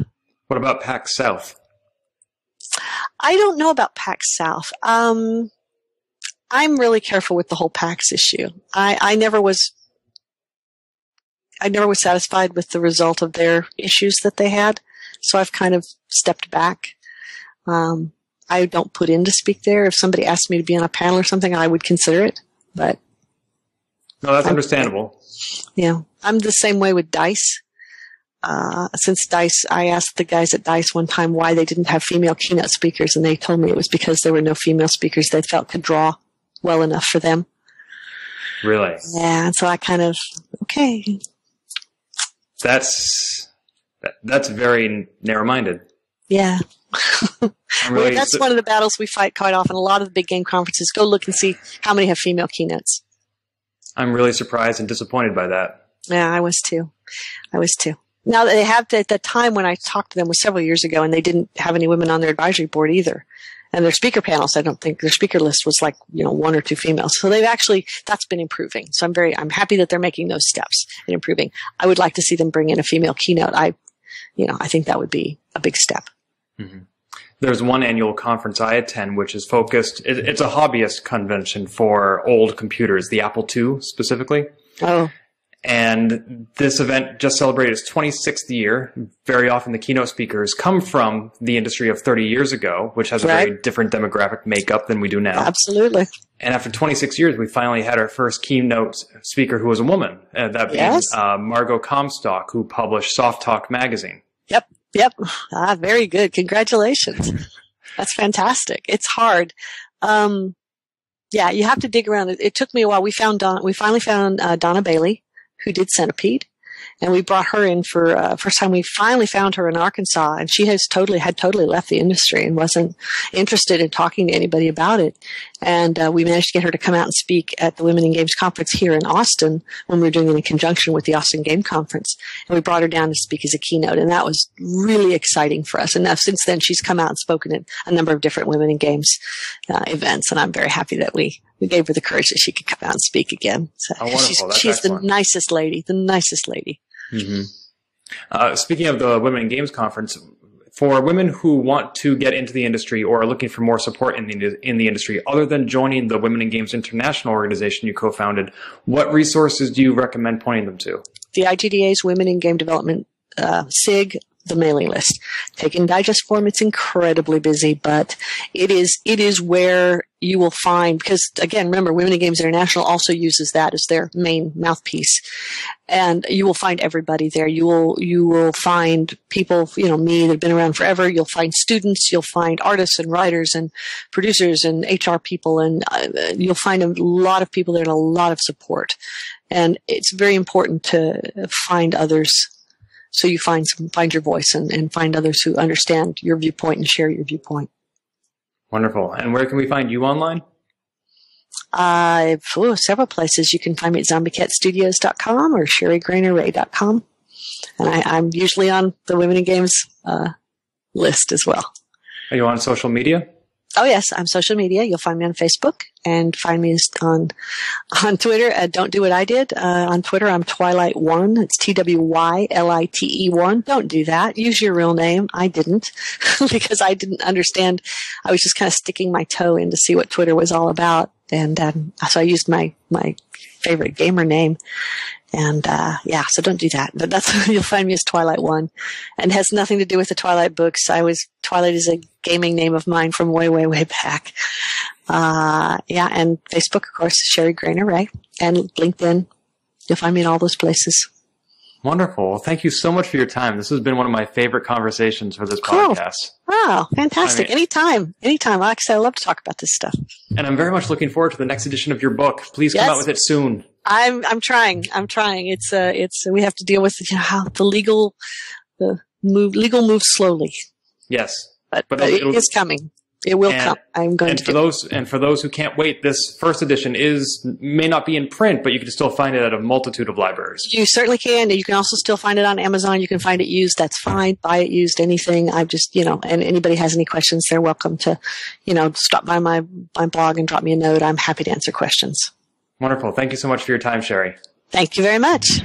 What about PAX South? I don't know about PAX South. I'm really careful with the whole PAX issue. I never was satisfied with the result of their issues that they had, so I've kind of stepped back. I don't put in to speak there. If somebody asked me to be on a panel or something, I would consider it, but no, that's understandable. Yeah, I'm the same way with DICE. Since DICE, I asked the guys at DICE one time why they didn't have female keynote speakers, and they told me it was because there were no female speakers they felt could draw well enough for them. Really? Yeah, and so I kind of, okay. That's very narrow-minded. Yeah. Really, that's one of the battles we fight quite often. A lot of the big game conferences, go look and see how many have female keynotes. I'm really surprised and disappointed by that. Yeah, I was too. Now, they have at the time when I talked to them was several years ago, and they didn't have any women on their advisory board either. And their speaker panels, I don't think their speaker list was like, one or two females. So that's been improving. So I'm happy that they're making those steps in improving. I would like to see them bring in a female keynote. I think that would be a big step. Mm-hmm. There's one annual conference I attend, which is focused, it's a hobbyist convention for old computers, the Apple II specifically. Oh. And this event just celebrated its 26th year. Very often the keynote speakers come from the industry of 30 years ago, which has a very different demographic makeup than we do now. Absolutely. And after 26 years, we finally had our first keynote speaker who was a woman. That being Margot Comstock, who published Soft Talk magazine. Yep. Very good. Congratulations. That's fantastic. It's hard. You have to dig around. It took me a while. We finally found Donna Bailey, who did Centipede, and we brought her in for first time. We finally found her in Arkansas, and she had totally left the industry and wasn't interested in talking to anybody about it. And we managed to get her to come out and speak at the Women in Games conference here in Austin when we were doing it in conjunction with the Austin Game Conference. And we brought her down to speak as a keynote, and that was really exciting for us. And now, since then, she's come out and spoken at a number of different Women in Games events, and I'm very happy that we gave her the courage that she could come out and speak again. So she's the nicest lady. Mm-hmm. Speaking of the Women in Games Conference, for women who want to get into the industry or are looking for more support in the industry, other than joining the Women in Games International organization you co-founded, what resources do you recommend pointing them to? The IGDA's Women in Game Development SIG, the mailing list. Taken digest form, it's incredibly busy, but it is where you will find, because again, remember, Women in Games International also uses that as their main mouthpiece, and you will find everybody there. You will find people, me that have been around forever. You'll find students. You'll find artists and writers and producers and HR people, and you'll find a lot of people there and a lot of support. And it's very important to find others. So you find your voice and find others who understand your viewpoint and share your viewpoint. Wonderful. And where can we find you online? Several places. You can find me at zombiecatstudios.com or SheriGranerRay.com. And I'm usually on the Women in Games list as well. Are you on social media? Oh, yes, I'm social media. You'll find me on Facebook and find me on Twitter. Don't do what I did. On Twitter, I'm Twilight1. It's TWYLITE1. Don't do that. Use your real name. I didn't because I didn't understand. I was just kind of sticking my toe in to see what Twitter was all about. And so I used my favorite gamer name. And so don't do that. But that's you'll find me as Twilight1, and has nothing to do with the Twilight books. Twilight is a gaming name of mine from way, way, way back. And Facebook, of course, Sheri Graner Ray, and LinkedIn. You'll find me in all those places. Wonderful. Well, thank you so much for your time. This has been one of my favorite conversations for this podcast. Wow, fantastic. Anytime. Like I said, I love to talk about this stuff. And I'm very much looking forward to the next edition of your book. Please come out with it soon. I'm trying. It's we have to deal with how the legal moves slowly. Yes. But it is coming. It will come. I'm going and to for those who can't wait, this first edition may not be in print, but you can still find it at a multitude of libraries. You certainly can. You can also still find it on Amazon. You can find it used. That's fine. Buy it used, anything. I've just, and anybody has any questions, they're welcome to, stop by my blog and drop me a note. I'm happy to answer questions. Wonderful. Thank you so much for your time, Sheri. Thank you very much.